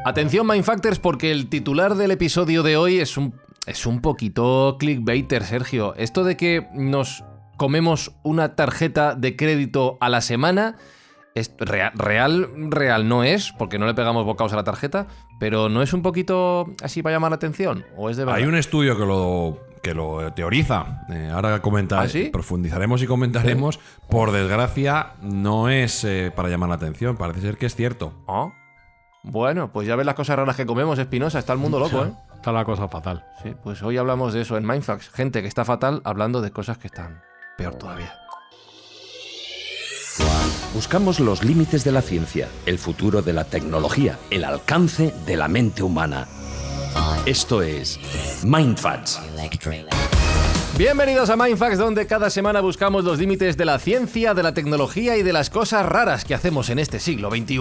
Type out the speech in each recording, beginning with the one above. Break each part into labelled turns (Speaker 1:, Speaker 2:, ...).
Speaker 1: Atención Mindfactors, porque el titular del episodio de hoy es un poquito clickbaiter, Sergio. Esto de que nos comemos una tarjeta de crédito a la semana, es real no es, porque no le pegamos bocados a la tarjeta, pero ¿no es un poquito así para llamar la atención? ¿O es de verdad?
Speaker 2: Hay un estudio que lo teoriza. Ahora
Speaker 1: ¿Ah, sí?
Speaker 2: Profundizaremos y comentaremos. Sí. Por desgracia, no es para llamar la atención. Parece ser que es cierto.
Speaker 1: ¿Ah? Bueno, pues ya ves las cosas raras que comemos, Espinosa. Está el mundo loco, ¿eh?
Speaker 3: Está la cosa fatal.
Speaker 1: Sí, pues hoy hablamos de eso en Mindfacts. Gente que está fatal hablando de cosas que están peor todavía.
Speaker 4: Buscamos los límites de la ciencia, el futuro de la tecnología, el alcance de la mente humana. Esto es Mindfacts.
Speaker 1: Bienvenidos a Mindfacts, donde cada semana buscamos los límites de la ciencia, de la tecnología y de las cosas raras que hacemos en este siglo XXI.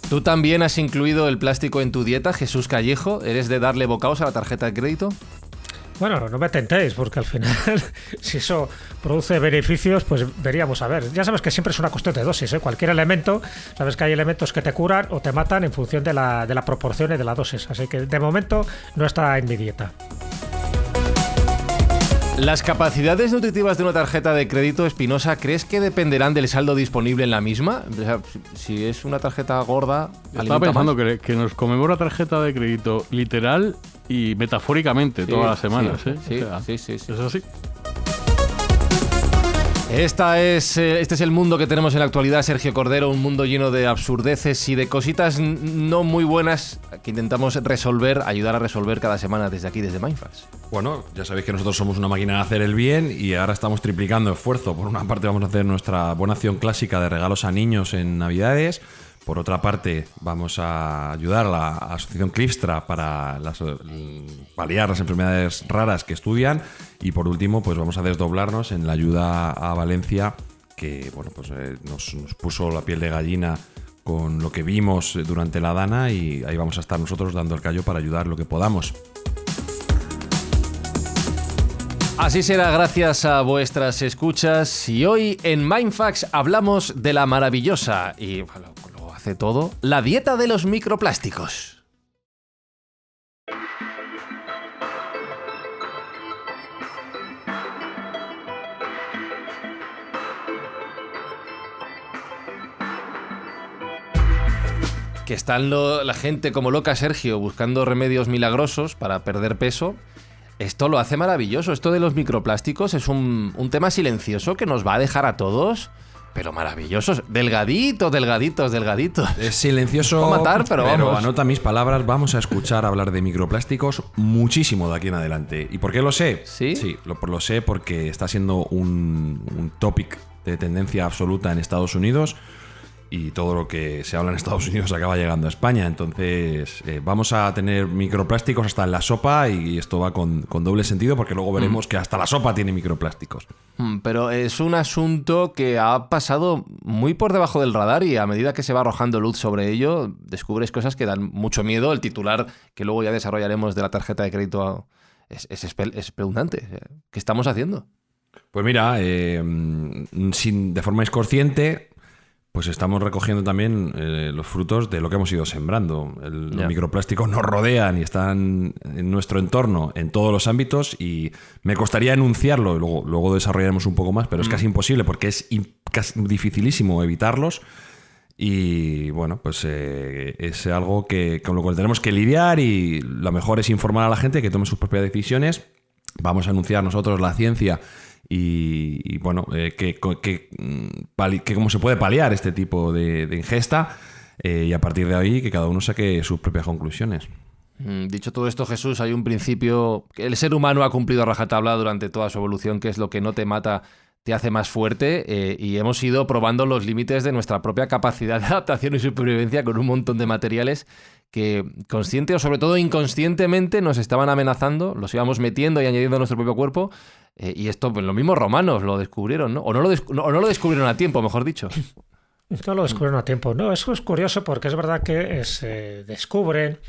Speaker 1: ¿Tú también has incluido el plástico en tu dieta, Jesús Callejo? ¿Eres de darle bocados a la tarjeta de crédito?
Speaker 5: Bueno, no me tentéis, porque al final, si eso produce beneficios, pues veríamos a ver. Ya sabes que siempre es una cuestión de dosis, ¿eh? Cualquier elemento, sabes que hay elementos que te curan o te matan en función de la proporción y de la dosis. Así que de momento no está en mi dieta.
Speaker 1: ¿Las capacidades nutritivas de una tarjeta de crédito, Espinosa, crees que dependerán del saldo disponible en la misma? O sea, si es una tarjeta gorda...
Speaker 3: Estaba pensando que nos comemos la tarjeta de crédito literal y metafóricamente todas las semanas.
Speaker 1: Sí,
Speaker 3: o sea,
Speaker 1: sí.
Speaker 3: Es así.
Speaker 1: Este es el mundo que tenemos en la actualidad, Sergio Cordero, un mundo lleno de absurdeces y de cositas no muy buenas que intentamos ayudar a resolver cada semana desde aquí, desde Mindfacts.
Speaker 2: Bueno, ya sabéis que nosotros somos una máquina de hacer el bien y ahora estamos triplicando esfuerzo. Por una parte vamos a hacer nuestra buena acción clásica de regalos a niños en Navidades. Por otra parte, vamos a ayudar a la asociación Clipstra para paliar las enfermedades raras que estudian. Y por último, pues vamos a desdoblarnos en la ayuda a Valencia, que bueno, pues nos puso la piel de gallina con lo que vimos durante la Dana, y ahí vamos a estar nosotros dando el callo para ayudar lo que podamos.
Speaker 1: Así será gracias a vuestras escuchas. Y hoy en Mindfacts hablamos de la maravillosa y... bueno, de todo, la dieta de los microplásticos. Que están la gente como loca, Sergio, buscando remedios milagrosos para perder peso. Esto lo hace maravilloso. Esto de los microplásticos es un tema silencioso que nos va a dejar a todos... pero maravillosos, delgaditos.
Speaker 2: Es silencioso,
Speaker 1: va a matar, pero vamos.
Speaker 2: Anota mis palabras, vamos a escuchar hablar de microplásticos muchísimo de aquí en adelante. ¿Y por qué lo sé?
Speaker 1: Sí,
Speaker 2: lo sé porque está siendo un topic de tendencia absoluta en Estados Unidos, y todo lo que se habla en Estados Unidos acaba llegando a España. Entonces vamos a tener microplásticos hasta en la sopa, y esto va con doble sentido, porque luego veremos que hasta la sopa tiene microplásticos.
Speaker 1: Pero es un asunto que ha pasado muy por debajo del radar, y a medida que se va arrojando luz sobre ello, descubres cosas que dan mucho miedo. El titular, que luego ya desarrollaremos, de la tarjeta de crédito es espeluznante. ¿Qué estamos haciendo?
Speaker 2: Pues mira, de forma inconsciente... pues estamos recogiendo también los frutos de lo que hemos ido sembrando. Los microplásticos nos rodean y están en nuestro entorno en todos los ámbitos, y me costaría enunciarlo, y luego desarrollaremos un poco más, pero es casi imposible porque es casi dificilísimo evitarlos. Y bueno, pues es algo con lo cual tenemos que lidiar, y lo mejor es informar a la gente que tome sus propias decisiones. Vamos a anunciar nosotros la ciencia y bueno, que cómo se puede paliar este tipo de ingesta, y a partir de ahí que cada uno saque sus propias conclusiones.
Speaker 1: Dicho todo esto, Jesús, hay un principio que el ser humano ha cumplido a rajatabla durante toda su evolución, que es lo que no te mata te hace más fuerte, y hemos ido probando los límites de nuestra propia capacidad de adaptación y supervivencia con un montón de materiales que, consciente o sobre todo inconscientemente, nos estaban amenazando, los íbamos metiendo y añadiendo a nuestro propio cuerpo, y esto, pues los mismos romanos lo descubrieron, ¿no? O no lo descubrieron a tiempo, mejor dicho.
Speaker 5: No lo descubrieron a tiempo. No, eso es curioso, porque es verdad que se descubren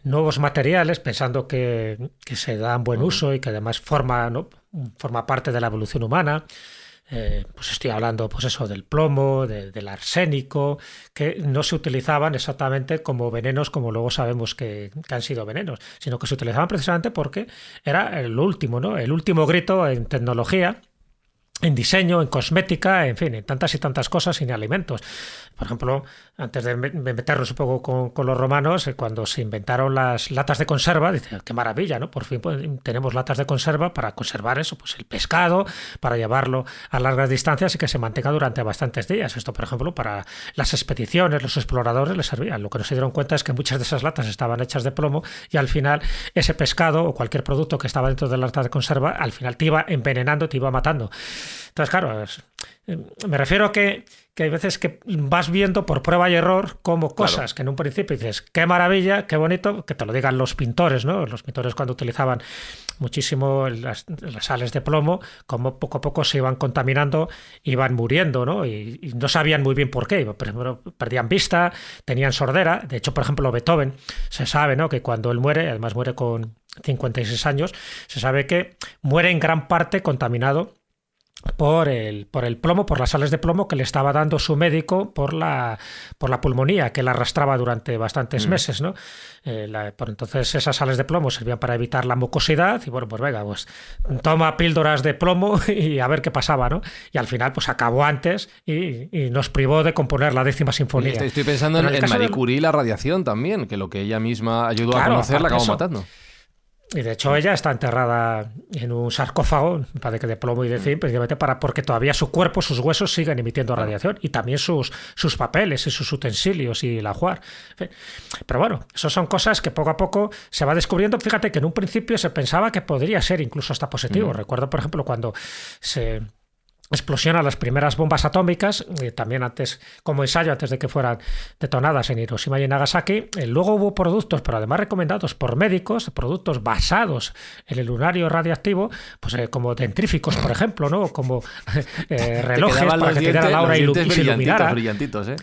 Speaker 5: nuevos materiales pensando que se dan buen uso y que además forma parte de la evolución humana. pues estoy hablando pues eso, del plomo, del arsénico, que no se utilizaban exactamente como venenos, como luego sabemos que han sido venenos, sino que se utilizaban precisamente porque era el último, ¿no? El último grito en tecnología, en diseño, en cosmética, en fin, en tantas y tantas cosas y en alimentos. Por ejemplo, antes de meternos un poco con los romanos, cuando se inventaron las latas de conserva, dice, qué maravilla, ¿no? Por fin pues, tenemos latas de conserva para conservar eso, pues el pescado, para llevarlo a largas distancias y que se mantenga durante bastantes días. Esto, por ejemplo, para las expediciones, los exploradores les servía. Lo que no se dieron cuenta es que muchas de esas latas estaban hechas de plomo y al final ese pescado o cualquier producto que estaba dentro de la lata de conserva, al final te iba envenenando, te iba matando. Entonces, claro, me refiero a que hay veces que vas viendo por prueba y error como cosas que en un principio dices, qué maravilla, qué bonito, que te lo digan los pintores, ¿no? Los pintores cuando utilizaban muchísimo las sales de plomo, como poco a poco se iban contaminando, iban muriendo, ¿no? Y no sabían muy bien por qué. Por ejemplo, perdían vista, tenían sordera. De hecho, por ejemplo, Beethoven, se sabe, ¿no? Que cuando él muere, además muere con 56 años, se sabe que muere en gran parte contaminado por el plomo, por las sales de plomo que le estaba dando su médico por la pulmonía que la arrastraba durante bastantes meses, ¿no? Por entonces esas sales de plomo servían para evitar la mucosidad y bueno, pues venga, pues toma píldoras de plomo y a ver qué pasaba, ¿no? Y al final pues acabó antes y nos privó de componer la 10ª sinfonía.
Speaker 1: Estoy pensando en Marie Curie y la radiación también, que lo que ella misma ayudó a conocer la acabó matando.
Speaker 5: Y de hecho ella está enterrada en un sarcófago, parece que de plomo y de zinc, precisamente porque todavía su cuerpo, sus huesos siguen emitiendo radiación y también sus papeles y sus utensilios y el ajuar. Pero bueno, esas son cosas que poco a poco se va descubriendo. Fíjate que en un principio se pensaba que podría ser incluso hasta positivo. Recuerdo, por ejemplo, cuando se explosiona las primeras bombas atómicas, también antes como ensayo, antes de que fueran detonadas en Hiroshima y en Nagasaki. Luego hubo productos, pero además recomendados por médicos, productos basados en el uranio radiactivo, pues como dentríficos, por ejemplo, ¿no? Como relojes para que te diera la hora y se iluminara.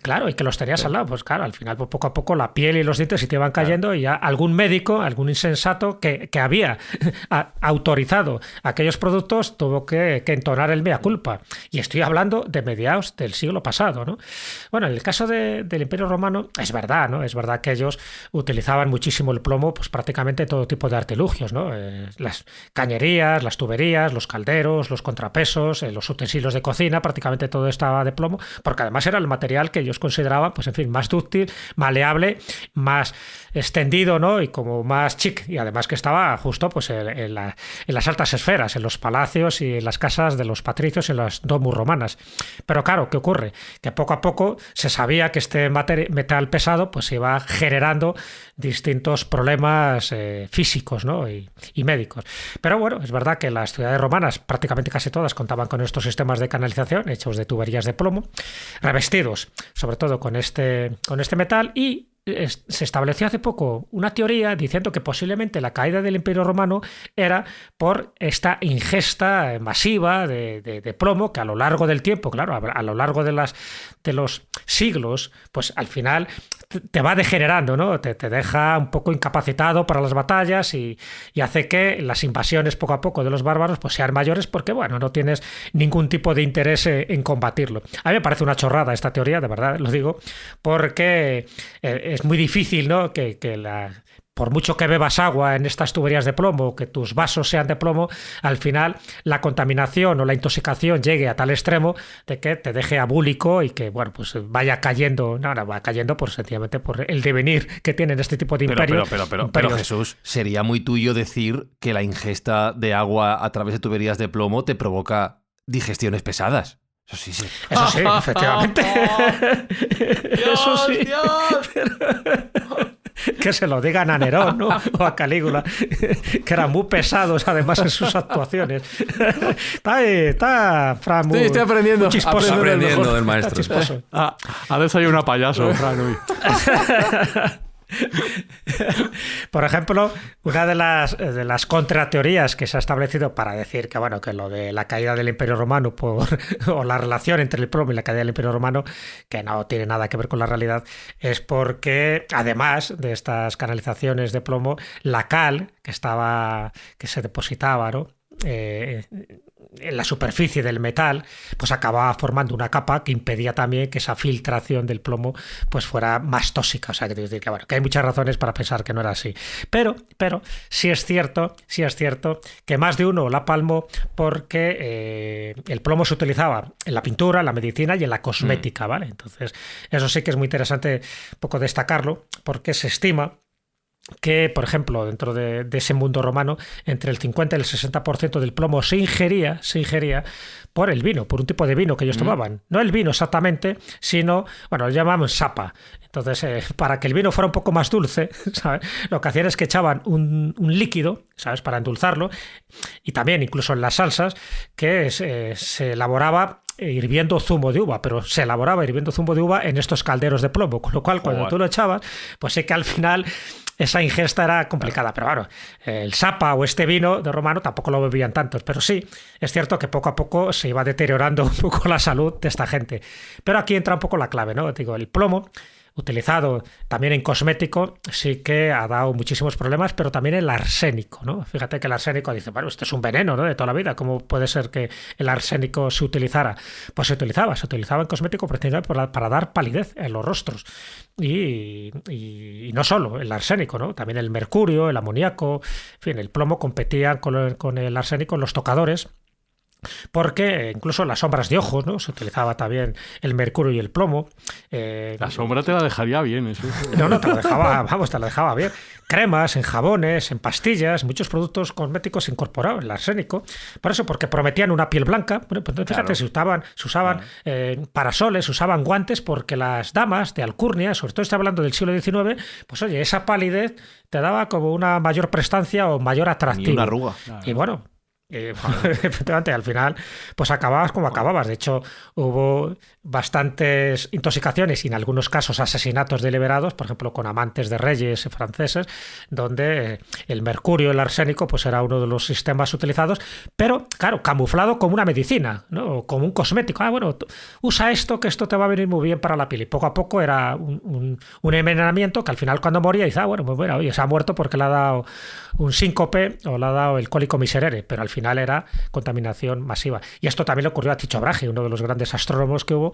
Speaker 5: Claro, y que los tenías al lado. Pues claro, al final pues, poco a poco la piel y los dientes se te iban cayendo y ya algún médico, algún insensato que había autorizado aquellos productos tuvo que entonar el mea culpa. Y estoy hablando de mediados del siglo pasado, ¿no? Bueno, en el caso del Imperio Romano, es verdad, ¿no? Es verdad que ellos utilizaban muchísimo el plomo, pues prácticamente todo tipo de artilugios, ¿no? Las cañerías, las tuberías, los calderos, los contrapesos, los utensilios de cocina, prácticamente todo estaba de plomo, porque además era el material que ellos consideraban, pues en fin, más dúctil, maleable, más extendido, ¿no? Y como más chic, y además que estaba justo pues en las altas esferas, en los palacios y en las casas de los patricios, en las domus romanas. Pero claro, ¿qué ocurre? Que poco a poco se sabía que este metal pesado pues iba generando distintos problemas físicos, ¿no? y médicos. Pero bueno, es verdad que las ciudades romanas, prácticamente casi todas, contaban con estos sistemas de canalización hechos de tuberías de plomo, revestidos sobre todo con este metal, y se estableció hace poco una teoría diciendo que posiblemente la caída del Imperio Romano era por esta ingesta masiva de plomo que a lo largo del tiempo, claro, a lo largo de los siglos, pues al final te va degenerando, ¿no? Te deja un poco incapacitado para las batallas y hace que las invasiones poco a poco de los bárbaros pues sean mayores porque, bueno, no tienes ningún tipo de interés en combatirlo. A mí me parece una chorrada esta teoría, de verdad, lo digo, porque es muy difícil, ¿no? Por mucho que bebas agua en estas tuberías de plomo, que tus vasos sean de plomo, al final la contaminación o la intoxicación llegue a tal extremo de que te deje abúlico y que, bueno, pues vaya cayendo, va cayendo sencillamente por el devenir que tienen este tipo de imperios.
Speaker 1: Pero Jesús, sería muy tuyo decir que la ingesta de agua a través de tuberías de plomo te provoca digestiones pesadas. Eso sí.
Speaker 5: Eso sí, efectivamente.
Speaker 1: Eso sí. Dios.
Speaker 5: Que se lo digan a Nerón, ¿no? O a Calígula, que eran muy pesados además en sus actuaciones. Está Fran muy,
Speaker 1: estoy aprendiendo.
Speaker 5: Muy chisposo.
Speaker 2: Aprendiendo del maestro.
Speaker 3: Ha desayunado payaso, Fran, hoy.
Speaker 5: Por ejemplo, una de las contrateorías que se ha establecido para decir que, bueno, que lo de la caída del Imperio Romano o la relación entre el plomo y la caída del Imperio Romano, que no tiene nada que ver con la realidad, es porque además de estas canalizaciones de plomo, la cal que se depositaba, ¿no? en la superficie del metal, pues acababa formando una capa que impedía también que esa filtración del plomo pues fuera más tóxica. O sea, que decir que, bueno, que hay muchas razones para pensar que no era así. Pero sí es cierto que más de uno la palmó porque el plomo se utilizaba en la pintura, en la medicina y en la cosmética, ¿vale? Entonces, eso sí que es muy interesante un poco destacarlo, porque se estima que, por ejemplo, dentro de ese mundo romano, entre el 50 y el 60% del plomo se ingería por el vino, por un tipo de vino que ellos tomaban. No el vino exactamente, sino, bueno, lo llamaban sapa. Entonces, para que el vino fuera un poco más dulce, ¿sabes? Lo que hacían es que echaban un líquido, ¿sabes?, para endulzarlo, y también incluso en las salsas, que se elaboraba hirviendo zumo de uva, pero se elaboraba hirviendo zumo de uva en estos calderos de plomo, con lo cual cuando tú lo echabas, pues sí que al final esa ingesta era complicada. Pero bueno, el sapa o este vino de romano tampoco lo bebían tantos, pero sí, es cierto que poco a poco se iba deteriorando un poco la salud de esta gente. Pero aquí entra un poco la clave, ¿no? Digo, el plomo, utilizado también en cosmético, sí que ha dado muchísimos problemas, pero también el arsénico, ¿no? Fíjate que el arsénico dice, bueno, esto es un veneno, ¿no?, de toda la vida, ¿cómo puede ser que el arsénico se utilizara? Pues se utilizaba en cosmético precisamente para dar palidez en los rostros. Y no solo el arsénico, ¿no? También el mercurio, el amoníaco, en fin, el plomo competían con el arsénico en los tocadores, porque incluso las sombras de ojos, ¿no?, se utilizaba también el mercurio y el plomo.
Speaker 3: La sombra te la dejaría bien, eso.
Speaker 5: No, te la dejaba bien. Cremas, en jabones, en pastillas, muchos productos cosméticos incorporaban el arsénico. Por eso, porque prometían una piel blanca. Bueno, pues fíjate, se usaban parasoles, se usaban guantes, porque las damas de alcurnia, sobre todo estoy hablando del siglo XIX, pues oye, esa palidez te daba como una mayor prestancia o mayor atractivo.
Speaker 1: Ni una arruga.
Speaker 5: Y bueno, efectivamente, al final pues acababas como acababas. De hecho, hubo bastantes intoxicaciones y en algunos casos asesinatos deliberados, por ejemplo con amantes de reyes franceses, donde el mercurio, el arsénico, pues era uno de los sistemas utilizados, pero claro, camuflado como una medicina, ¿no?, como un cosmético. Bueno, usa esto, que esto te va a venir muy bien para la piel. Y poco a poco era un envenenamiento que al final, cuando moría, dice, oye, se ha muerto porque le ha dado un síncope o le ha dado el cólico miserere, pero al final era contaminación masiva. Y esto también le ocurrió a Tycho Brahe, uno de los grandes astrónomos que hubo,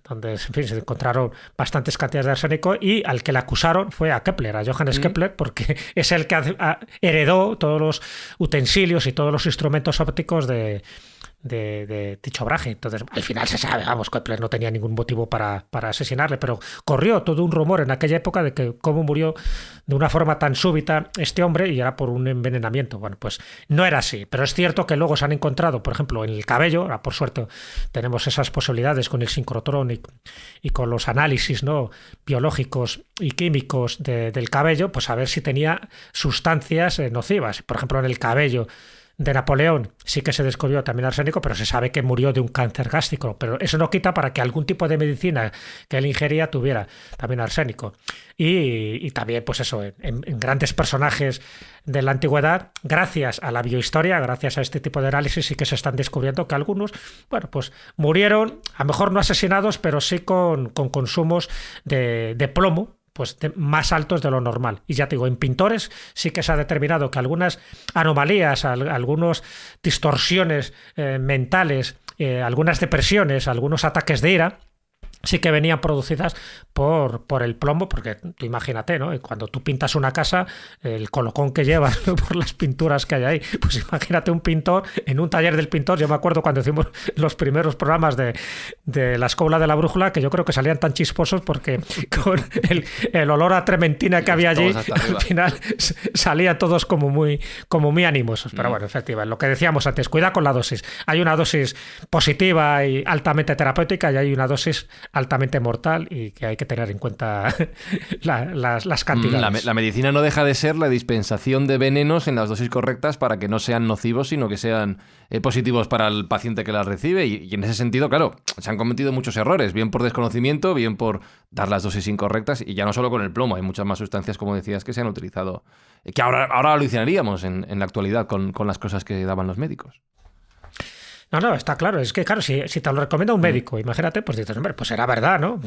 Speaker 5: donde, en fin, se encontraron bastantes cantidades de arsénico, y al que le acusaron fue a Kepler, a Johannes Kepler, porque es el que heredó todos los utensilios y todos los instrumentos ópticos de Tycho Brahe. Entonces, al final se sabe, Kepler no tenía ningún motivo para asesinarle, pero corrió todo un rumor en aquella época de que cómo murió de una forma tan súbita este hombre, y era por un envenenamiento. Bueno, pues no era así, pero es cierto que luego se han encontrado, por ejemplo, en el cabello, por suerte tenemos esas posibilidades con el sincrotrón y con los análisis, ¿no?, biológicos y químicos del cabello, pues a ver si tenía sustancias nocivas. Por ejemplo, en el cabello de Napoleón sí que se descubrió también arsénico, pero se sabe que murió de un cáncer gástrico. Pero eso no quita para que algún tipo de medicina que él ingería tuviera también arsénico. Y también, pues eso, en grandes personajes de la antigüedad, gracias a la biohistoria, gracias a este tipo de análisis, sí que se están descubriendo que algunos, bueno, pues murieron, a lo mejor no asesinados, pero sí con consumos de plomo, pues más altos de lo normal. Y ya te digo, en pintores sí que se ha determinado que algunas anomalías, algunas distorsiones mentales, algunas depresiones, algunos ataques de ira, sí que venían producidas por el plomo, porque tú imagínate, ¿no?, cuando tú pintas una casa, el colocón que llevas, ¿no?, por las pinturas que hay ahí, pues imagínate un pintor en un taller del pintor. Yo me acuerdo cuando hicimos los primeros programas de la Escuela de la Brújula, que yo creo que salían tan chisposos porque con el olor a trementina que había allí, al final salían todos como muy animosos. Pero bueno, efectivamente, lo que decíamos antes, cuida con la dosis. Hay una dosis positiva y altamente terapéutica, y hay una dosis altamente mortal, y que hay que tener en cuenta las cantidades.
Speaker 1: La medicina no deja de ser la dispensación de venenos en las dosis correctas para que no sean nocivos, sino que sean positivos para el paciente que las recibe. Y en ese sentido, claro, se han cometido muchos errores, bien por desconocimiento, bien por dar las dosis incorrectas, y ya no solo con el plomo, hay muchas más sustancias, como decías, que se han utilizado, que ahora alucinaríamos en la actualidad con las cosas que daban los médicos.
Speaker 5: No, está claro. Es que, claro, si te lo recomienda un médico, imagínate, pues dices, hombre, pues será verdad, ¿no?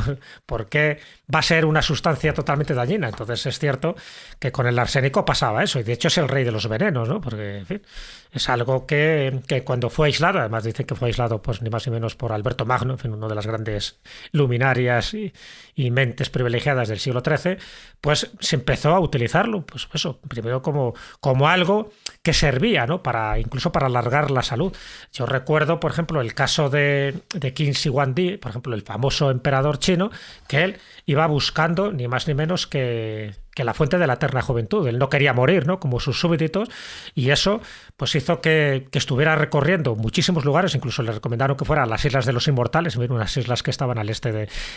Speaker 5: ¿Por qué va a ser una sustancia totalmente dañina? Entonces es cierto que con el arsénico pasaba eso, y de hecho es el rey de los venenos, ¿no? Porque, en fin, es algo que cuando fue aislado, además dicen que fue aislado pues ni más ni menos por Alberto Magno, en fin, uno de las grandes luminarias y mentes privilegiadas del siglo XIII, pues se empezó a utilizarlo, pues eso, primero como algo que servía, ¿no? Incluso para alargar la salud. Yo recuerdo, por ejemplo, el caso de Qin Shi Huangdi, por ejemplo, el famoso emperador chino, que él iba buscando ni más ni menos que la fuente de la eterna juventud. Él no quería morir, ¿no? Como sus súbditos, y eso pues hizo que estuviera recorriendo muchísimos lugares, incluso le recomendaron que fuera a las Islas de los Inmortales, unas islas que estaban al este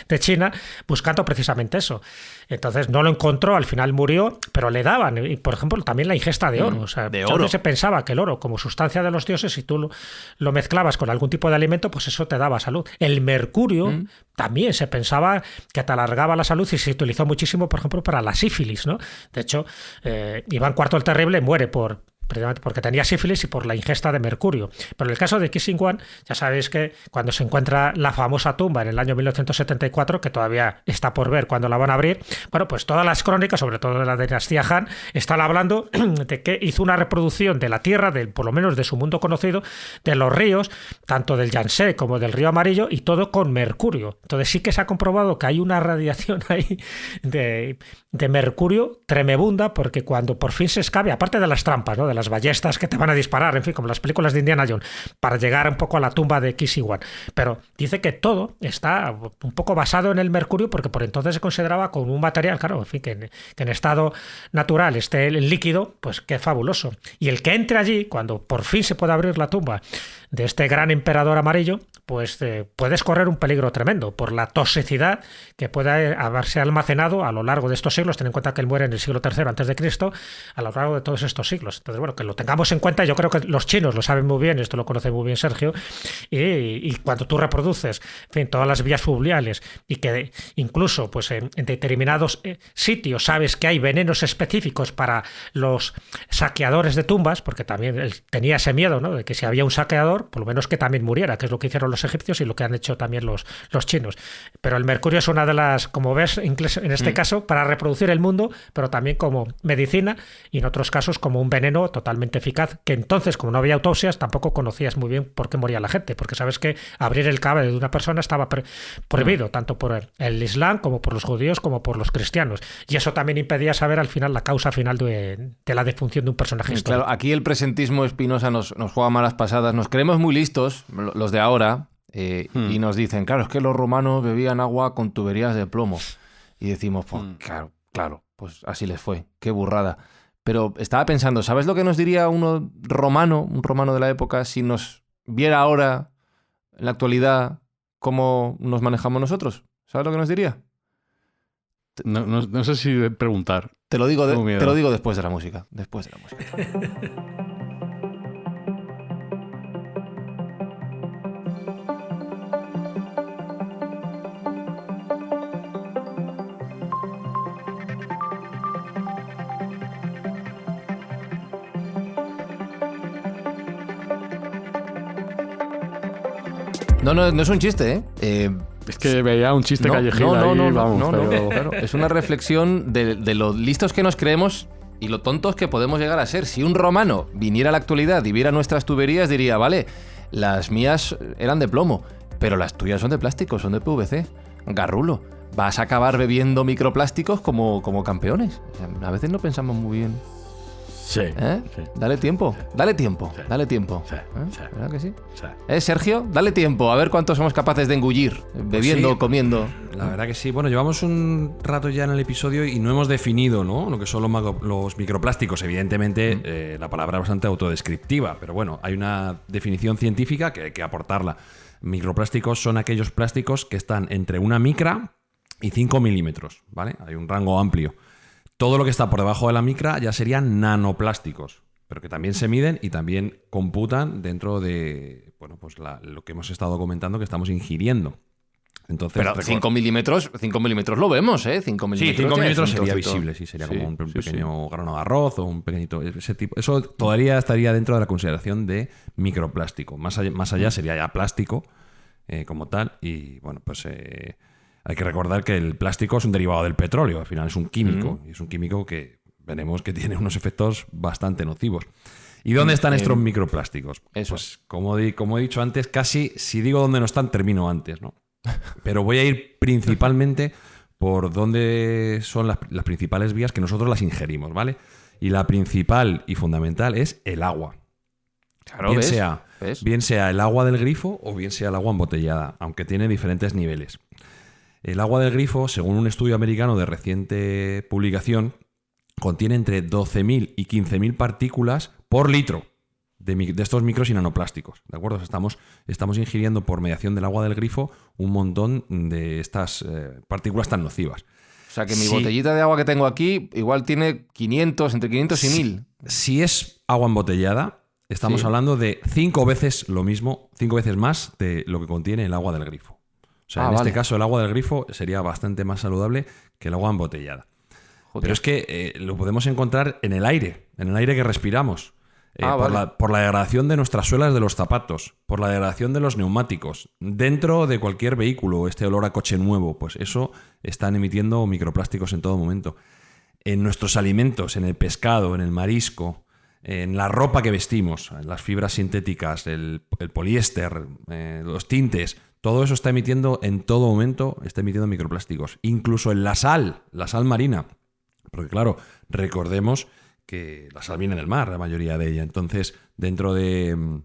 Speaker 5: de China, buscando precisamente eso. Entonces no lo encontró, al final murió, pero le daban, y por ejemplo, también la ingesta de oro. O sea,
Speaker 1: de oro.
Speaker 5: Se pensaba que el oro, como sustancia de los dioses, si tú lo mezclabas con algún tipo de alimento, pues eso te daba salud. El mercurio también se pensaba que te alargaba la salud y se utilizó muchísimo, por ejemplo, para la sífilis, ¿no? De hecho, Iván IV el Terrible muere precisamente porque tenía sífilis y por la ingesta de mercurio. Pero en el caso de Qin Shi Huang, ya sabéis que cuando se encuentra la famosa tumba en el año 1974, que todavía está por ver cuándo la van a abrir, bueno, pues todas las crónicas, sobre todo de la dinastía Han, están hablando de que hizo una reproducción de la tierra, por lo menos de su mundo conocido, de los ríos, tanto del Yangtze como del río Amarillo, y todo con mercurio. Entonces sí que se ha comprobado que hay una radiación ahí de mercurio tremebunda, porque cuando por fin se escabe, aparte de las trampas, ¿no? De las ballestas que te van a disparar, en fin, como las películas de Indiana Jones, para llegar un poco a la tumba de Qin Shi Huang. Pero dice que todo está un poco basado en el mercurio, porque por entonces se consideraba como un material, claro, en fin, que en estado natural esté el líquido, pues qué fabuloso. Y el que entre allí, cuando por fin se pueda abrir la tumba de este gran emperador amarillo, pues puedes correr un peligro tremendo por la toxicidad que puede haberse almacenado a lo largo de estos siglos. Ten en cuenta que él muere en el siglo III a.C., a lo largo de todos estos siglos. Entonces, bueno, que lo tengamos en cuenta. Yo creo que los chinos lo saben muy bien, esto lo conoce muy bien Sergio, y cuando tú reproduces, en fin, todas las vías fluviales, y que incluso pues en determinados sitios sabes que hay venenos específicos para los saqueadores de tumbas, porque también él tenía ese miedo, ¿no? De que si había un saqueador, por lo menos que también muriera, que es lo que hicieron los egipcios y lo que han hecho también los chinos. Pero el mercurio es una de las, como ves, en este caso, para reproducir el mundo, pero también como medicina, y en otros casos como un veneno totalmente eficaz, que entonces, como no había autopsias, tampoco conocías muy bien por qué moría la gente, porque sabes que abrir el cadáver de una persona estaba prohibido, tanto por el Islam como por los judíos como por los cristianos, y eso también impedía saber al final la causa final de la defunción de un personaje histórico.
Speaker 1: Claro, aquí el presentismo Espinosa nos juega malas pasadas, nos creemos muy listos, los de ahora, y nos dicen, claro, es que los romanos bebían agua con tuberías de plomo, y decimos, pues claro, pues así les fue, qué burrada. Pero estaba pensando, ¿sabes lo que nos diría un romano de la época, si nos viera ahora, en la actualidad, cómo nos manejamos nosotros? ¿Sabes lo que nos diría?
Speaker 3: No sé si preguntar.
Speaker 1: Te lo digo después de la música. Después de la música. No es un chiste, ¿eh?
Speaker 3: Es que veía un chiste callejero ahí, vamos.
Speaker 1: Claro. Es una reflexión de lo listos que nos creemos y lo tontos que podemos llegar a ser. Si un romano viniera a la actualidad y viera nuestras tuberías, diría, vale, las mías eran de plomo, pero las tuyas son de plástico, son de PVC. Garrulo, vas a acabar bebiendo microplásticos como campeones. O sea, a veces no pensamos muy bien.
Speaker 3: Sí.
Speaker 1: Sí. Dale tiempo.
Speaker 3: Sí.
Speaker 1: ¿Verdad que sí? Sergio, dale tiempo, a ver cuánto somos capaces de engullir, bebiendo, comiendo.
Speaker 2: La verdad que sí. Bueno, llevamos un rato ya en el episodio y no hemos definido, ¿no?, lo que son los microplásticos. Evidentemente, la palabra es bastante autodescriptiva, pero bueno, hay una definición científica que hay que aportarla. Microplásticos son aquellos plásticos que están entre una micra y 5 milímetros, ¿vale? Hay un rango amplio. Todo lo que está por debajo de la micra ya serían nanoplásticos, pero que también se miden y también computan dentro de, bueno, pues lo que hemos estado comentando que estamos ingiriendo. Entonces,
Speaker 1: Pero 5 milímetros lo vemos, ¿eh? 5 milímetros.
Speaker 2: Sí, 5 milímetros sería
Speaker 1: trocito.
Speaker 2: visible, sí, sería como un pequeño grano de arroz o un pequeñito. Ese tipo. Eso todavía estaría dentro de la consideración de microplástico. Más allá sería ya plástico como tal. Y bueno, pues hay que recordar que el plástico es un derivado del petróleo. Al final es un químico. Y es un químico que veremos que tiene unos efectos bastante nocivos. ¿Y dónde están estos microplásticos?
Speaker 1: Eso.
Speaker 2: Pues como he dicho antes, casi si digo dónde no están, termino antes, ¿no? Pero voy a ir principalmente por dónde son las principales vías que nosotros las ingerimos, ¿vale? Y la principal y fundamental es el agua.
Speaker 1: Claro,
Speaker 2: Bien sea el agua del grifo o bien sea el agua embotellada, aunque tiene diferentes niveles. El agua del grifo, según un estudio americano de reciente publicación, contiene entre 12.000 y 15.000 partículas por litro de estos micros y nanoplásticos, ¿de acuerdo? Estamos ingiriendo por mediación del agua del grifo un montón de estas partículas tan nocivas.
Speaker 1: O sea que mi botellita de agua que tengo aquí igual tiene 500, entre 500 y 1000.
Speaker 2: Si es agua embotellada, estamos hablando de 5 veces lo mismo, 5 veces más de lo que contiene el agua del grifo. O sea, este caso el agua del grifo sería bastante más saludable que el agua embotellada. Joder. Pero es que lo podemos encontrar en el aire que respiramos. Por la degradación de nuestras suelas de los zapatos, por la degradación de los neumáticos, dentro de cualquier vehículo, este olor a coche nuevo, pues eso están emitiendo microplásticos en todo momento. En nuestros alimentos, en el pescado, en el marisco, en la ropa que vestimos, en las fibras sintéticas, el poliéster, los tintes, todo eso está emitiendo en todo momento, está emitiendo microplásticos. Incluso en la sal marina. Porque claro, recordemos que la sal viene del mar, la mayoría de ella. Entonces, dentro de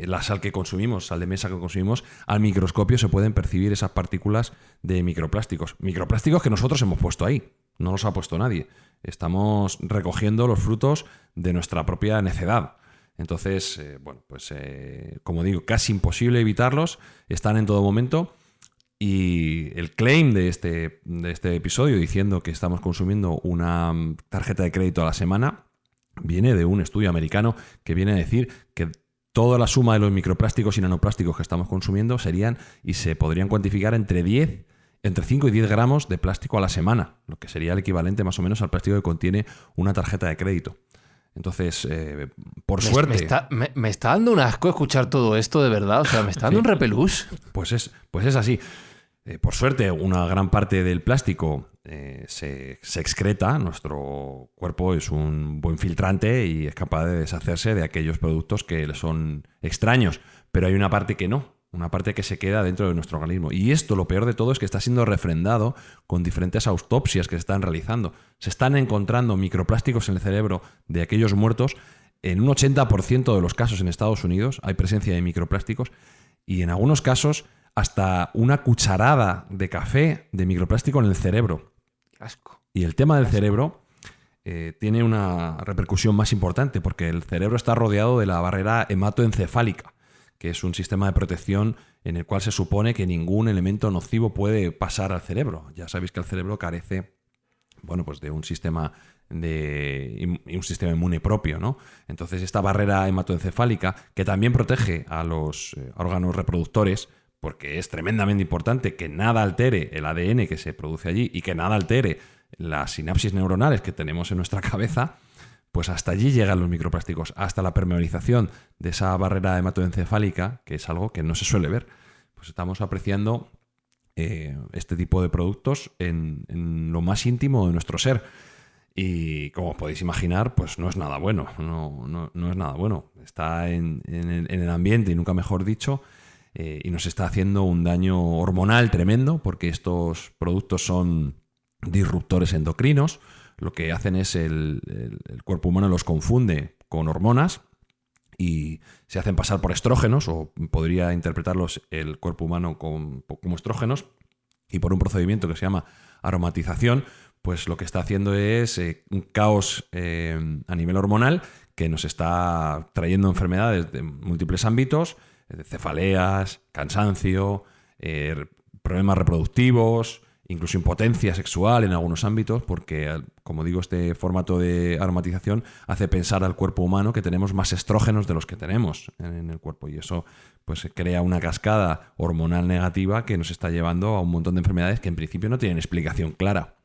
Speaker 2: la sal que consumimos, sal de mesa que consumimos, al microscopio se pueden percibir esas partículas de microplásticos. Microplásticos que nosotros hemos puesto ahí, no los ha puesto nadie. Estamos recogiendo los frutos de nuestra propia necedad. Entonces, como digo, casi imposible evitarlos, están en todo momento. Y el claim de este episodio diciendo que estamos consumiendo una tarjeta de crédito a la semana viene de un estudio americano que viene a decir que toda la suma de los microplásticos y nanoplásticos que estamos consumiendo serían y se podrían cuantificar entre 5 y 10 gramos de plástico a la semana, lo que sería el equivalente más o menos al plástico que contiene una tarjeta de crédito. Entonces, por suerte...
Speaker 1: Me está dando un asco escuchar todo esto, de verdad. O sea, me está dando un repelús.
Speaker 2: Pues es así. Por suerte, una gran parte del plástico se excreta. Nuestro cuerpo es un buen filtrante y es capaz de deshacerse de aquellos productos que le son extraños. Pero hay una parte que no. Una parte que se queda dentro de nuestro organismo. Y esto, lo peor de todo, es que está siendo refrendado con diferentes autopsias que se están realizando. Se están encontrando microplásticos en el cerebro de aquellos muertos. En un 80% de los casos en Estados Unidos hay presencia de microplásticos y en algunos casos hasta una cucharada de café de microplástico en el cerebro.
Speaker 1: Asco.
Speaker 2: Y el tema del cerebro tiene una repercusión más importante porque el cerebro está rodeado de la barrera hematoencefálica, que es un sistema de protección en el cual se supone que ningún elemento nocivo puede pasar al cerebro. Ya sabéis que el cerebro carece, de un sistema inmune propio, ¿no? Entonces esta barrera hematoencefálica, que también protege a los órganos reproductores, porque es tremendamente importante que nada altere el ADN que se produce allí y que nada altere las sinapsis neuronales que tenemos en nuestra cabeza, pues hasta allí llegan los microplásticos, hasta la permeabilización de esa barrera hematoencefálica, que es algo que no se suele ver. Pues estamos apreciando este tipo de productos en lo más íntimo de nuestro ser. Y como podéis imaginar, pues no es nada bueno. No es nada bueno. Está en el ambiente, y nunca mejor dicho, y nos está haciendo un daño hormonal tremendo, porque estos productos son disruptores endocrinos. Lo que hacen es el cuerpo humano los confunde con hormonas y se hacen pasar por estrógenos, o podría interpretarlos el cuerpo humano como estrógenos, y por un procedimiento que se llama aromatización, pues lo que está haciendo es un caos a nivel hormonal que nos está trayendo enfermedades de múltiples ámbitos, cefaleas, cansancio, problemas reproductivos, incluso impotencia sexual en algunos ámbitos, porque, como digo, este formato de aromatización hace pensar al cuerpo humano que tenemos más estrógenos de los que tenemos en el cuerpo, y eso pues crea una cascada hormonal negativa que nos está llevando a un montón de enfermedades que en principio no tienen explicación clara.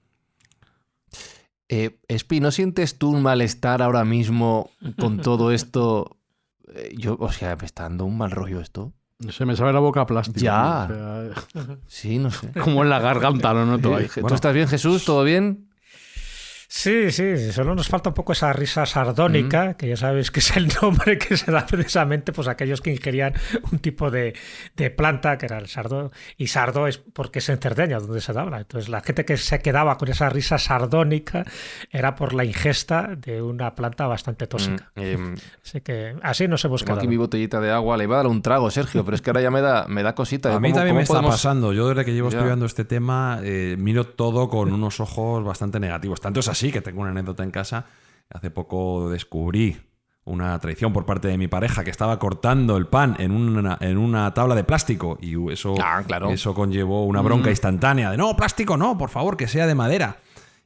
Speaker 1: Espi, ¿no sientes tú un malestar ahora mismo con todo esto? O sea, me está dando un mal rollo esto.
Speaker 3: Se me sabe la boca a plástico.
Speaker 1: Ya.
Speaker 3: O sea,
Speaker 1: Sí, no sé.
Speaker 3: como en la garganta, lo noto ahí.
Speaker 1: ¿Tú estás bien, Jesús? ¿Todo bien?
Speaker 5: Sí, solo nos falta un poco esa risa sardónica, que ya sabéis que es el nombre que se da precisamente pues, a aquellos que ingerían un tipo de planta, que era el sardo, y sardo es porque es en Cerdeña donde se daba. Entonces la gente que se quedaba con esa risa sardónica era por la ingesta de una planta bastante tóxica. Así que así nos hemos quedado.
Speaker 1: Aquí mi botellita de agua, le iba a dar un trago, Sergio, pero es que ahora ya me da cosita.
Speaker 2: A mí también me está
Speaker 1: podemos...
Speaker 2: pasando. Yo desde que llevo estudiando este tema miro todo con unos ojos bastante negativos. Tanto es así que tengo una anécdota en casa. Hace poco descubrí una traición por parte de mi pareja, que estaba cortando el pan en una tabla de plástico, y eso conllevó una bronca instantánea de no, plástico no, por favor, que sea de madera.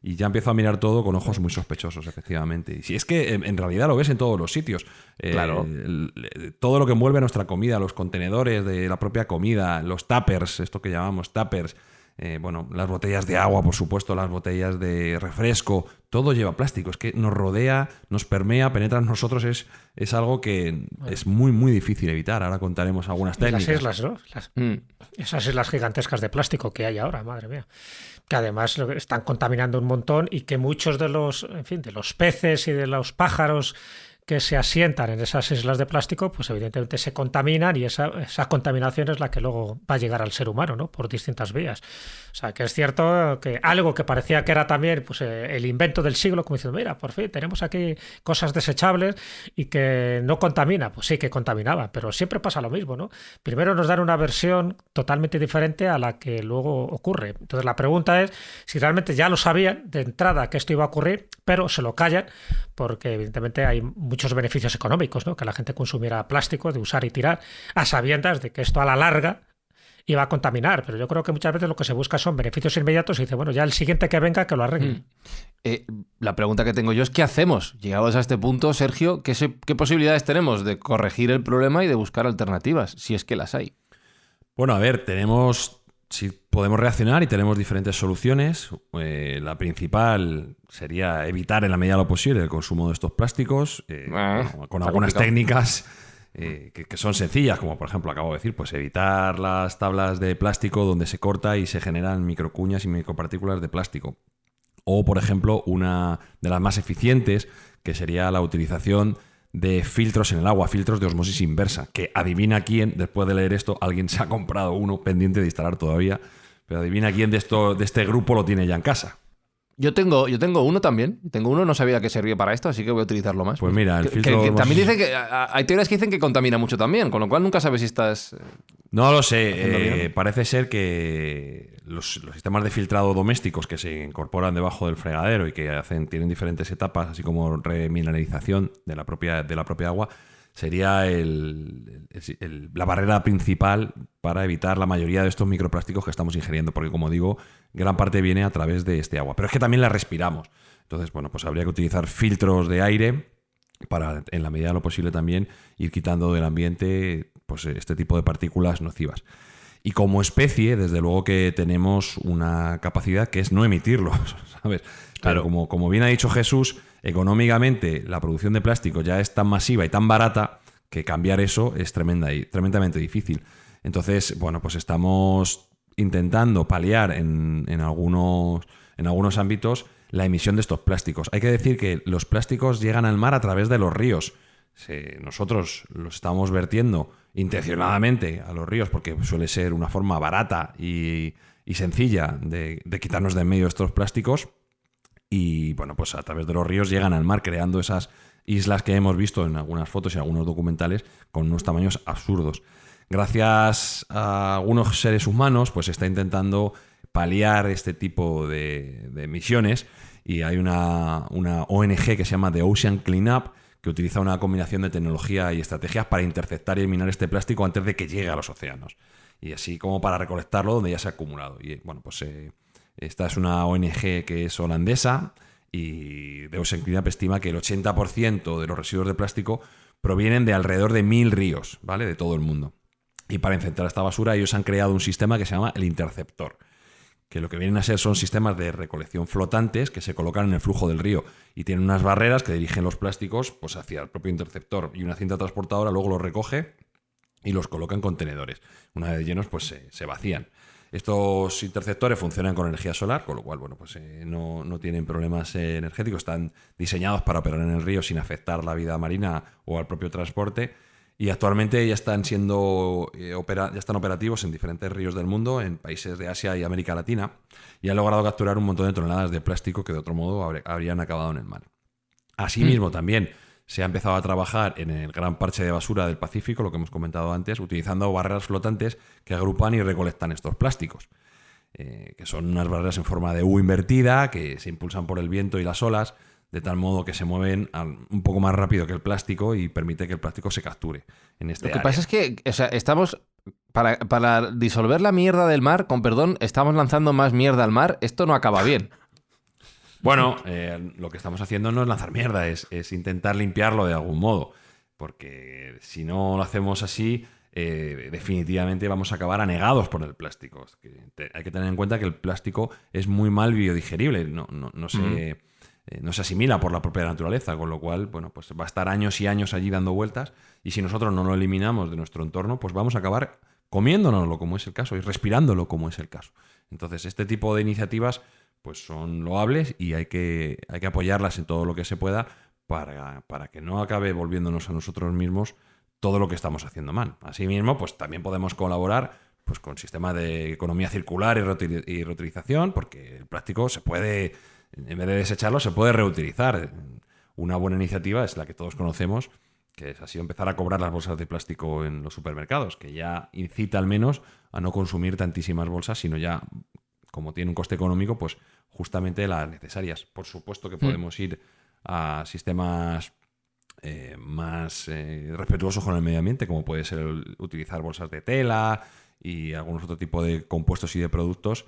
Speaker 2: Y ya empiezo a mirar todo con ojos muy sospechosos, efectivamente. Y si es que en realidad lo ves en todos los sitios.
Speaker 1: Claro.
Speaker 2: Todo lo que envuelve nuestra comida, los contenedores de la propia comida, los tuppers, esto que llamamos tuppers, las botellas de agua, por supuesto, las botellas de refresco, todo lleva plástico. Es que nos rodea, nos permea, penetra en nosotros. Es algo que es muy, muy difícil evitar. Ahora contaremos algunas técnicas.
Speaker 5: Las islas, ¿no? Esas islas gigantescas de plástico que hay ahora, madre mía. Que además están contaminando un montón, y que muchos de los peces y de los pájaros que se asientan en esas islas de plástico, pues evidentemente se contaminan, y esa contaminación es la que luego va a llegar al ser humano, ¿no? Por distintas vías. O sea, que es cierto que algo que parecía que era también pues, el invento del siglo, como diciendo, mira, por fin tenemos aquí cosas desechables y que no contamina. Pues sí que contaminaba, pero siempre pasa lo mismo, ¿no? Primero nos dan una versión totalmente diferente a la que luego ocurre. Entonces la pregunta es si realmente ya lo sabían de entrada que esto iba a ocurrir, pero se lo callan, porque evidentemente hay muchos beneficios económicos, ¿no? Que la gente consumiera plástico, de usar y tirar, a sabiendas de que esto a la larga iba a contaminar. Pero yo creo que muchas veces lo que se busca son beneficios inmediatos, y dice, bueno, ya el siguiente que venga que lo arregle.
Speaker 1: La pregunta que tengo yo es, ¿qué hacemos? Llegados a este punto, Sergio, ¿qué posibilidades tenemos de corregir el problema y de buscar alternativas, si es que las hay?
Speaker 2: Bueno, a ver, podemos reaccionar y tenemos diferentes soluciones. La principal sería evitar en la medida de lo posible el consumo de estos plásticos, con algunas técnicas que son sencillas, como por ejemplo acabo de decir, pues evitar las tablas de plástico donde se corta y se generan microcuñas y micropartículas de plástico. O, por ejemplo, una de las más eficientes, que sería la utilización de filtros en el agua, filtros de osmosis inversa, que adivina quién, después de leer esto, alguien se ha comprado uno pendiente de instalar todavía, pero adivina quién de este grupo lo tiene ya en casa.
Speaker 1: Yo tengo uno también. Tengo uno, no sabía que servía para esto, así que voy a utilizarlo más.
Speaker 2: Pues mira, el filtro...
Speaker 1: también dicen que hay teorías que dicen que contamina mucho también, con lo cual nunca sabes si estás...
Speaker 2: No lo sé. Parece ser que los sistemas de filtrado domésticos que se incorporan debajo del fregadero y que tienen diferentes etapas, así como remineralización de la propia agua, sería la barrera principal para evitar la mayoría de estos microplásticos que estamos ingiriendo, porque, como digo, gran parte viene a través de este agua. Pero es que también la respiramos. Entonces, pues habría que utilizar filtros de aire para, en la medida de lo posible, también ir quitando del ambiente pues este tipo de partículas nocivas. Y como especie, desde luego que tenemos una capacidad que es no emitirlo, ¿sabes? Pero como bien ha dicho Jesús, económicamente la producción de plástico ya es tan masiva y tan barata que cambiar eso es tremendamente difícil. Entonces, pues estamos intentando paliar en algunos ámbitos la emisión de estos plásticos. Hay que decir que los plásticos llegan al mar a través de los ríos. Nosotros los estamos vertiendo intencionadamente a los ríos porque suele ser una forma barata y sencilla de quitarnos de en medio estos plásticos, y pues a través de los ríos llegan al mar, creando esas islas que hemos visto en algunas fotos y algunos documentales con unos tamaños absurdos. Gracias a algunos seres humanos, pues se está intentando paliar este tipo de emisiones, y hay una ONG que se llama The Ocean Cleanup, que utiliza una combinación de tecnología y estrategias para interceptar y eliminar este plástico antes de que llegue a los océanos, y así como para recolectarlo donde ya se ha acumulado. Y Esta es una ONG que es holandesa y Deus Ex Cleanup estima que el 80% de los residuos de plástico provienen de alrededor de 1000 ríos, ¿vale? De todo el mundo. Y para enfrentar esta basura ellos han creado un sistema que se llama el interceptor, que lo que vienen a ser son sistemas de recolección flotantes que se colocan en el flujo del río y tienen unas barreras que dirigen los plásticos pues, hacia el propio interceptor, y una cinta transportadora luego los recoge y los coloca en contenedores. Una vez llenos pues se vacían. Estos interceptores funcionan con energía solar, con lo cual bueno, pues, no tienen problemas energéticos, están diseñados para operar en el río sin afectar la vida marina o al propio transporte. Y actualmente ya están operativos en diferentes ríos del mundo, en países de Asia y América Latina, y han logrado capturar un montón de toneladas de plástico que de otro modo habrían acabado en el mar. Asimismo, también se ha empezado a trabajar en el gran parche de basura del Pacífico, lo que hemos comentado antes, utilizando barreras flotantes que agrupan y recolectan estos plásticos, que son unas barreras en forma de U invertida, que se impulsan por el viento y las olas, de tal modo que se mueven un poco más rápido que el plástico y permite que el plástico se capture en este área.
Speaker 1: Lo que pasa es que estamos, para disolver la mierda del mar, con perdón, estamos lanzando más mierda al mar. Esto no acaba bien.
Speaker 2: Bueno, lo que estamos haciendo no es lanzar mierda, es intentar limpiarlo de algún modo, porque si no lo hacemos así, definitivamente vamos a acabar anegados por el plástico. Hay que tener en cuenta que el plástico es muy mal biodigerible, no se asimila por la propia naturaleza, con lo cual, bueno, pues va a estar años y años allí dando vueltas, y si nosotros no lo eliminamos de nuestro entorno, pues vamos a acabar comiéndonoslo, como es el caso, y respirándolo, como es el caso. Entonces, este tipo de iniciativas pues son loables y hay que apoyarlas en todo lo que se pueda para que no acabe volviéndonos a nosotros mismos todo lo que estamos haciendo mal. Asimismo, pues también podemos colaborar pues con sistemas de economía circular y reutilización, porque el plástico se puede, en vez de desecharlo, se puede reutilizar. Una buena iniciativa es la que todos conocemos, que ha sido empezar a cobrar las bolsas de plástico en los supermercados, que ya incita al menos a no consumir tantísimas bolsas, sino ya, como tiene un coste económico, pues justamente las necesarias. Por supuesto que podemos ir a sistemas más respetuosos con el medio ambiente, como puede ser utilizar bolsas de tela y algunos otro tipo de compuestos y de productos,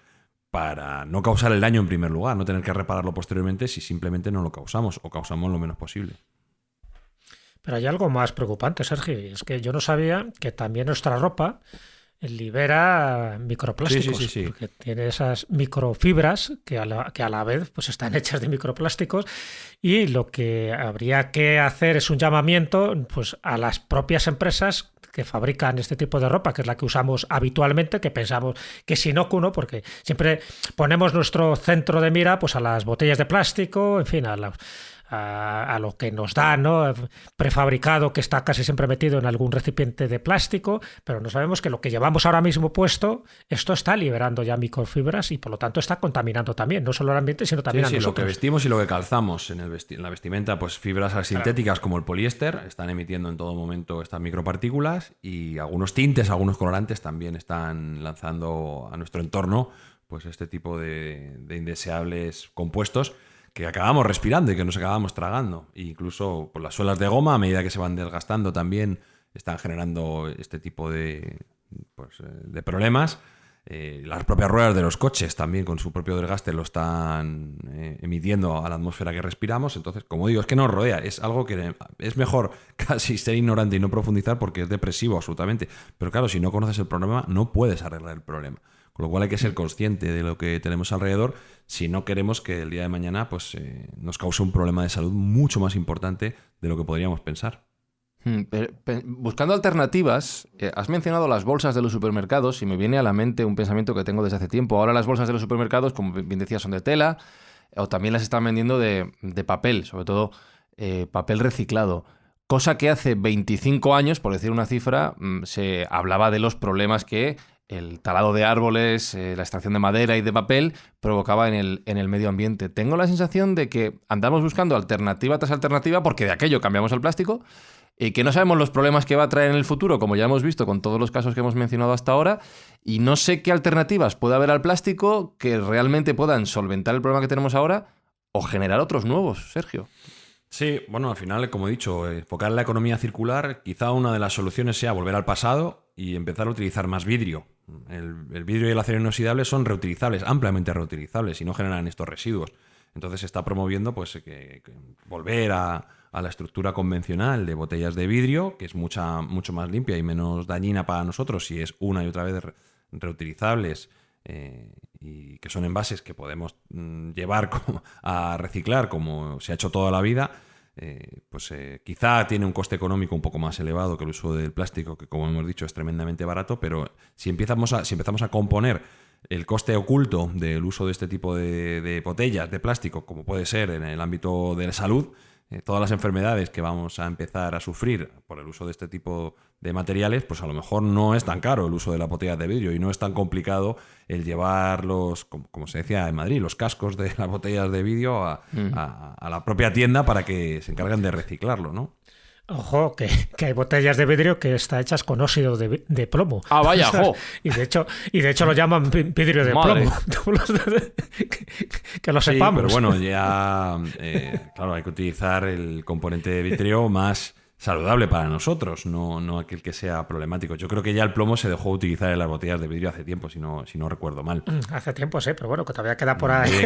Speaker 2: para no causar el daño en primer lugar, no tener que repararlo posteriormente si simplemente no lo causamos o causamos lo menos posible.
Speaker 5: Pero hay algo más preocupante, Sergio, y es que yo no sabía que también nuestra ropa libera microplásticos,
Speaker 2: sí.
Speaker 5: porque tiene esas microfibras que a la vez pues están hechas de microplásticos, y lo que habría que hacer es un llamamiento pues a las propias empresas que fabrican este tipo de ropa, que es la que usamos habitualmente, que pensamos que es inocuo, porque siempre ponemos nuestro centro de mira pues a las botellas de plástico, en fin, a lo que nos da, ¿no? Prefabricado, que está casi siempre metido en algún recipiente de plástico, pero no sabemos que lo que llevamos ahora mismo puesto, esto está liberando ya microfibras y por lo tanto está contaminando también, no solo el ambiente, sino también a nosotros.
Speaker 2: Lo que vestimos y lo que calzamos en la vestimenta, pues fibras sintéticas como el poliéster están emitiendo en todo momento estas micropartículas, y algunos tintes, algunos colorantes también están lanzando a nuestro entorno pues este tipo de indeseables compuestos que acabamos respirando y que nos acabamos tragando. E incluso pues, las suelas de goma, a medida que se van desgastando, también están generando este tipo de problemas. Las propias ruedas de los coches también, con su propio desgaste, lo están emitiendo a la atmósfera que respiramos. Entonces, como digo, es que nos rodea. Es algo que es mejor casi ser ignorante y no profundizar, porque es depresivo absolutamente. Pero claro, si no conoces el problema, no puedes arreglar el problema. Con lo cual hay que ser consciente de lo que tenemos alrededor si no queremos que el día de mañana pues, nos cause un problema de salud mucho más importante de lo que podríamos pensar.
Speaker 1: Buscando alternativas, has mencionado las bolsas de los supermercados y me viene a la mente un pensamiento que tengo desde hace tiempo. Ahora las bolsas de los supermercados, como bien decías, son de tela, o también las están vendiendo de papel, sobre todo papel reciclado. Cosa que hace 25 años, por decir una cifra, se hablaba de los problemas que el talado de árboles, la extracción de madera y de papel provocaba en el medio ambiente. Tengo la sensación de que andamos buscando alternativa tras alternativa, porque de aquello cambiamos al plástico, y que no sabemos los problemas que va a traer en el futuro, como ya hemos visto con todos los casos que hemos mencionado hasta ahora, y no sé qué alternativas puede haber al plástico que realmente puedan solventar el problema que tenemos ahora o generar otros nuevos, Sergio.
Speaker 2: Sí, bueno, al final, como he dicho, enfocar en la economía circular, quizá una de las soluciones sea volver al pasado y empezar a utilizar más vidrio. El vidrio y el acero inoxidable son reutilizables, ampliamente reutilizables, y no generan estos residuos. Entonces se está promoviendo pues, que volver a la estructura convencional de botellas de vidrio, que es mucho más limpia y menos dañina para nosotros si es una y otra vez reutilizables, y que son envases que podemos llevar a reciclar como se ha hecho toda la vida. Quizá tiene un coste económico un poco más elevado que el uso del plástico, que como hemos dicho es tremendamente barato, pero si empezamos a componer el coste oculto del uso de este tipo de botellas de plástico, como puede ser en el ámbito de la salud, todas las enfermedades que vamos a empezar a sufrir por el uso de este tipo de materiales, pues a lo mejor no es tan caro el uso de las botellas de vidrio y no es tan complicado el llevar como se decía en Madrid, los cascos de las botellas de vidrio a la propia tienda para que se encarguen de reciclarlo, ¿no?
Speaker 5: Ojo, que hay botellas de vidrio que están hechas con óxido de plomo.
Speaker 1: Ah, vaya, jo.
Speaker 5: Y de hecho lo llaman vidrio de
Speaker 1: Madre.
Speaker 5: plomo. Que lo sepamos.
Speaker 2: Sí, pero bueno, ya claro, hay que utilizar el componente de vidrio más saludable para nosotros, no aquel que sea problemático. Yo creo que ya el plomo se dejó de utilizar en las botellas de vidrio hace tiempo, si no recuerdo mal.
Speaker 5: Hace tiempo, sí, pero bueno, que todavía queda por ahí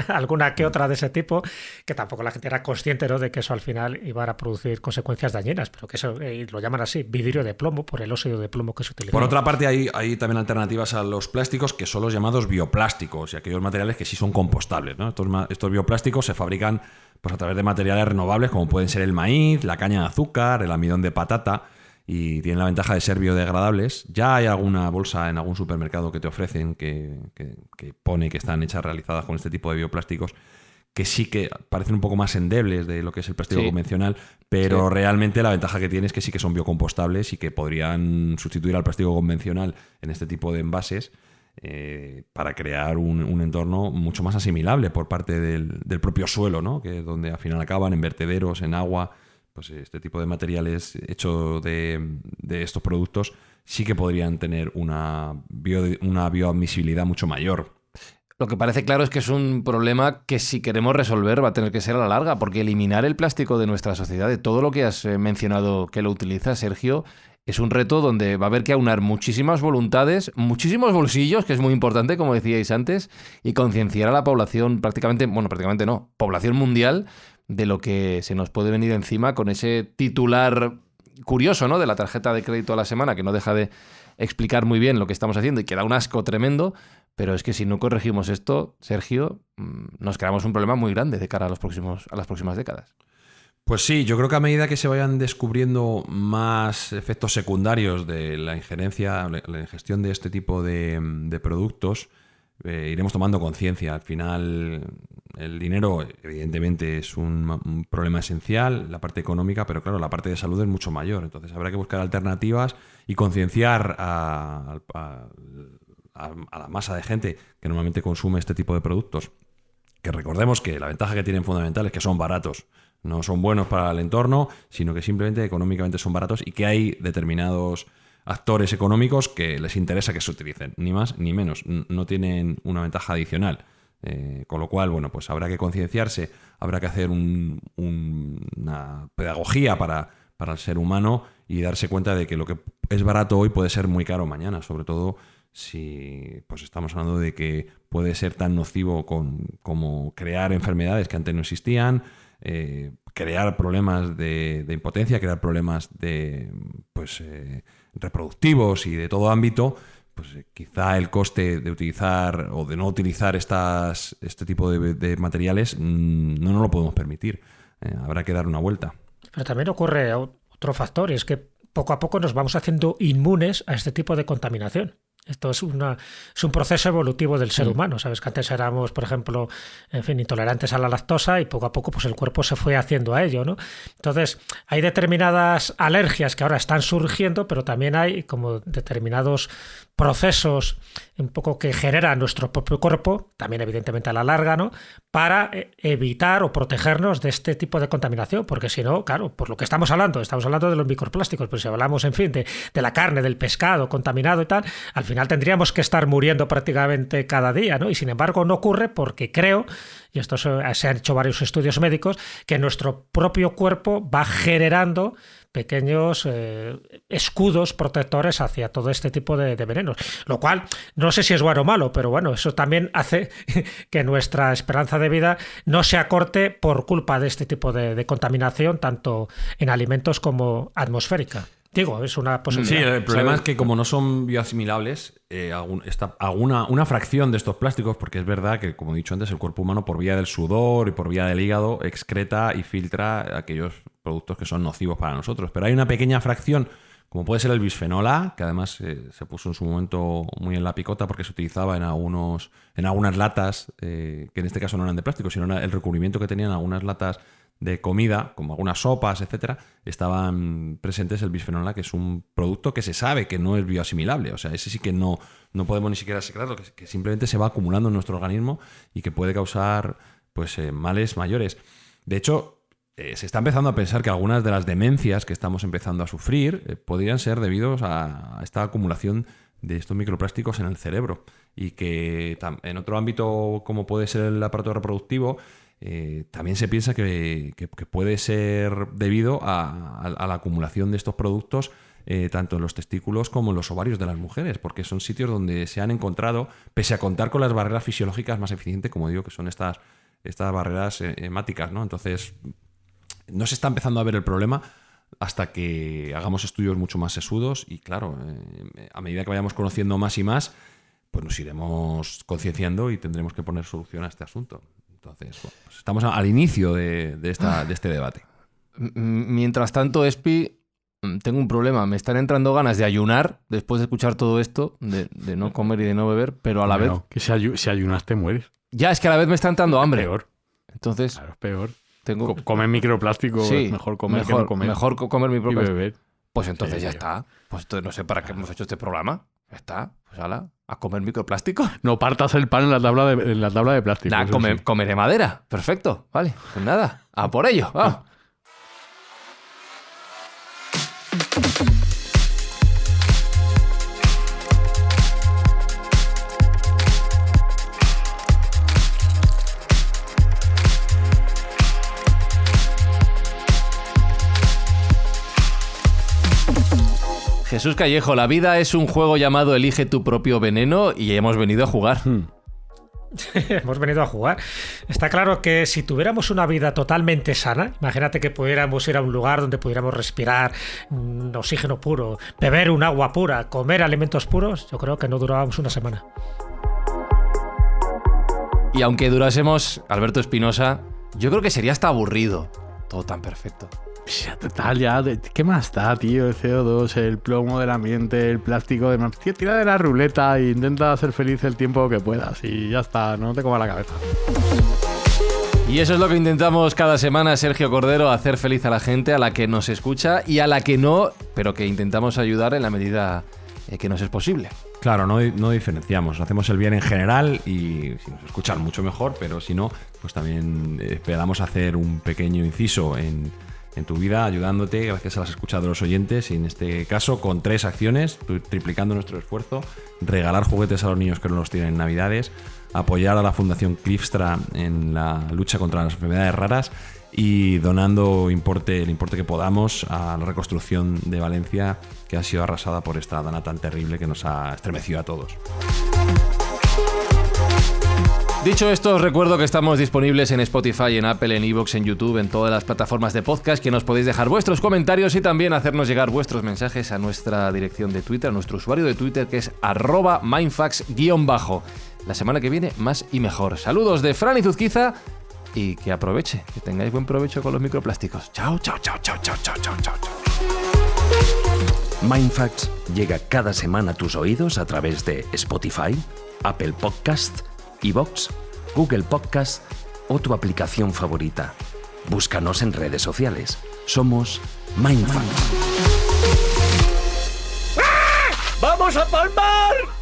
Speaker 5: alguna que otra de ese tipo, que tampoco la gente era consciente, ¿no?, de que eso al final iba a producir consecuencias dañinas, pero que eso lo llaman así, vidrio de plomo, por el óxido de plomo que se utiliza.
Speaker 2: Por otra parte, hay también alternativas a los plásticos, que son los llamados bioplásticos, y aquellos materiales que sí son compostables, ¿no? Estos bioplásticos se fabrican pues a través de materiales renovables, como pueden ser el maíz, la caña de azúcar, el almidón de patata, y tienen la ventaja de ser biodegradables. Ya hay alguna bolsa en algún supermercado que te ofrecen que pone que están realizadas con este tipo de bioplásticos, que sí que parecen un poco más endebles de lo que es el plástico convencional, pero realmente la ventaja que tiene es que sí que son biocompostables y que podrían sustituir al plástico convencional en este tipo de envases, para crear un entorno mucho más asimilable por parte del propio suelo, ¿no? Que es donde al final acaban, en vertederos, en agua. Pues este tipo de materiales hechos de estos productos sí que podrían tener una bioadmisibilidad mucho mayor.
Speaker 1: Lo que parece claro es que es un problema que si queremos resolver va a tener que ser a la larga, porque eliminar el plástico de nuestra sociedad, de todo lo que has mencionado que lo utiliza, Sergio, es un reto donde va a haber que aunar muchísimas voluntades, muchísimos bolsillos, que es muy importante, como decíais antes, y concienciar a la población población mundial, de lo que se nos puede venir encima con ese titular curioso, ¿no?, de la tarjeta de crédito a la semana, que no deja de explicar muy bien lo que estamos haciendo y que da un asco tremendo, pero es que si no corregimos esto, Sergio, nos creamos un problema muy grande de cara a las próximas décadas.
Speaker 2: Pues sí, yo creo que a medida que se vayan descubriendo más efectos secundarios de la ingestión de este tipo de productos, iremos tomando conciencia. Al final, el dinero, evidentemente, es un problema esencial, la parte económica, pero claro, la parte de salud es mucho mayor. Entonces habrá que buscar alternativas y concienciar a la masa de gente que normalmente consume este tipo de productos. Que recordemos que la ventaja que tienen fundamental es que son baratos. No son buenos para el entorno, sino que simplemente económicamente son baratos y que hay determinados actores económicos que les interesa que se utilicen, ni más ni menos. No tienen una ventaja adicional. Con lo cual, bueno, pues habrá que concienciarse, habrá que hacer una pedagogía para el ser humano y darse cuenta de que lo que es barato hoy puede ser muy caro mañana, sobre todo si pues estamos hablando de que puede ser tan nocivo como crear enfermedades que antes no existían, crear problemas de impotencia, crear problemas reproductivos y de todo ámbito. Pues quizá el coste de utilizar o de no utilizar este tipo de materiales no nos lo podemos permitir. Habrá que dar una vuelta.
Speaker 5: Pero también ocurre otro factor, y es que poco a poco nos vamos haciendo inmunes a este tipo de contaminación. Esto es un proceso evolutivo del ser humano. Sabes que antes éramos, por ejemplo, intolerantes a la lactosa y poco a poco pues el cuerpo se fue haciendo a ello, ¿no? Entonces, hay determinadas alergias que ahora están surgiendo, pero también hay como determinados procesos un poco que generan nuestro propio cuerpo, también evidentemente a la larga, ¿no?, para evitar o protegernos de este tipo de contaminación, porque si no, claro, por lo que estamos hablando de los microplásticos, pero si hablamos, en fin, de la carne, del pescado contaminado y tal, al final tendríamos que estar muriendo prácticamente cada día, ¿no? Y sin embargo no ocurre porque creo, y esto se han hecho varios estudios médicos, que nuestro propio cuerpo va generando pequeños escudos protectores hacia todo este tipo de venenos. Lo cual, no sé si es bueno o malo, pero bueno, eso también hace que nuestra esperanza de vida no se acorte por culpa de este tipo de contaminación, tanto en alimentos como atmosférica. Digo, es una posibilidad.
Speaker 2: Sí, el problema es que como no son bioasimilables, una fracción de estos plásticos, porque es verdad que, como he dicho antes, el cuerpo humano por vía del sudor y por vía del hígado excreta y filtra aquellos productos que son nocivos para nosotros. Pero hay una pequeña fracción, como puede ser el bisfenol A, que además se puso en su momento muy en la picota porque se utilizaba en algunas latas, que en este caso no eran de plástico, sino el recubrimiento que tenían algunas latas de comida, como algunas sopas, etcétera, estaban presentes el bisfenol A, que es un producto que se sabe que no es bioasimilable. O sea, ese sí que no podemos ni siquiera secretarlo, que simplemente se va acumulando en nuestro organismo y que puede causar pues males mayores. De hecho, se está empezando a pensar que algunas de las demencias que estamos empezando a sufrir podrían ser debidos a esta acumulación de estos microplásticos en el cerebro, y que en otro ámbito como puede ser el aparato reproductivo, también se piensa que puede ser debido a la acumulación de estos productos tanto en los testículos como en los ovarios de las mujeres, porque son sitios donde se han encontrado, pese a contar con las barreras fisiológicas más eficientes, como digo, que son estas barreras hemáticas, ¿no? Entonces, no se está empezando a ver el problema hasta que hagamos estudios mucho más sesudos y, claro, a medida que vayamos conociendo más y más, pues nos iremos concienciando y tendremos que poner solución a este asunto. Entonces, bueno, pues estamos al inicio de este debate.
Speaker 1: Mientras tanto, Espi, tengo un problema. Me están entrando ganas de ayunar después de escuchar todo esto, de no comer y de no beber, pero a la vez...
Speaker 3: Que si ayunas te mueres.
Speaker 1: Ya, es que a la vez me está entrando hambre.
Speaker 3: Es peor.
Speaker 1: Entonces...
Speaker 3: Claro, es peor.
Speaker 1: Tengo...
Speaker 3: Comer microplástico,
Speaker 1: sí,
Speaker 3: es mejor comer que no comer.
Speaker 1: Mejor comer mi propio...
Speaker 3: Y beber.
Speaker 1: Pues entonces
Speaker 3: Sí,
Speaker 1: ya
Speaker 3: tío.
Speaker 1: está. Pues entonces no sé para qué hemos hecho este programa. Ya está. Pues ala, a comer microplástico.
Speaker 3: No partas el pan en la tabla de plástico.
Speaker 1: Nada,
Speaker 3: eso sí.
Speaker 1: comeré madera. Perfecto. Vale. Pues nada. A por ello. Vamos. Jesús Callejo, la vida es un juego llamado Elige tu propio veneno y hemos venido a jugar.
Speaker 5: Hemos venido a jugar. Está claro que si tuviéramos una vida totalmente sana, imagínate que pudiéramos ir a un lugar donde pudiéramos respirar oxígeno puro, beber un agua pura, comer alimentos puros, yo creo que no durábamos una semana.
Speaker 1: Y aunque durásemos, Alberto Espinosa, yo creo que sería hasta aburrido. Todo tan perfecto.
Speaker 3: Total, ya. ¿Qué más da, tío? El CO2, el plomo del ambiente, el plástico. Tío, tira de la ruleta e intenta ser feliz el tiempo que puedas. Y ya está, no te comas la cabeza.
Speaker 1: Y eso es lo que intentamos cada semana, Sergio Cordero, hacer feliz a la gente, a la que nos escucha y a la que no, pero que intentamos ayudar en la medida que nos es posible.
Speaker 2: Claro, no diferenciamos. Hacemos el bien en general y si nos escuchan mucho mejor, pero si no, pues también esperamos hacer un pequeño inciso en tu vida, ayudándote gracias a las escuchas de los oyentes, y en este caso con 3 acciones, triplicando nuestro esfuerzo: regalar juguetes a los niños que no los tienen en Navidades, apoyar a la Fundación Clifstra en la lucha contra las enfermedades raras y donando el importe que podamos a la reconstrucción de Valencia, que ha sido arrasada por esta dana tan terrible que nos ha estremecido a todos.
Speaker 1: Dicho esto, os recuerdo que estamos disponibles en Spotify, en Apple, en iVoox, en YouTube, en todas las plataformas de podcast, que nos podéis dejar vuestros comentarios y también hacernos llegar vuestros mensajes a nuestra dirección de Twitter, a nuestro usuario de Twitter, que es @mindfax_. La semana que viene, más y mejor. Saludos de Fran y Zuzquiza y que aproveche, que tengáis buen provecho con los microplásticos. Chao, chao, chao, chao, chao, chao, chao, chao.
Speaker 4: Mindfacts llega cada semana a tus oídos a través de Spotify, Apple Podcast, iVoox, Google Podcast o tu aplicación favorita. Búscanos en redes sociales. Somos Mindfacts.
Speaker 6: ¡Vamos a palmar!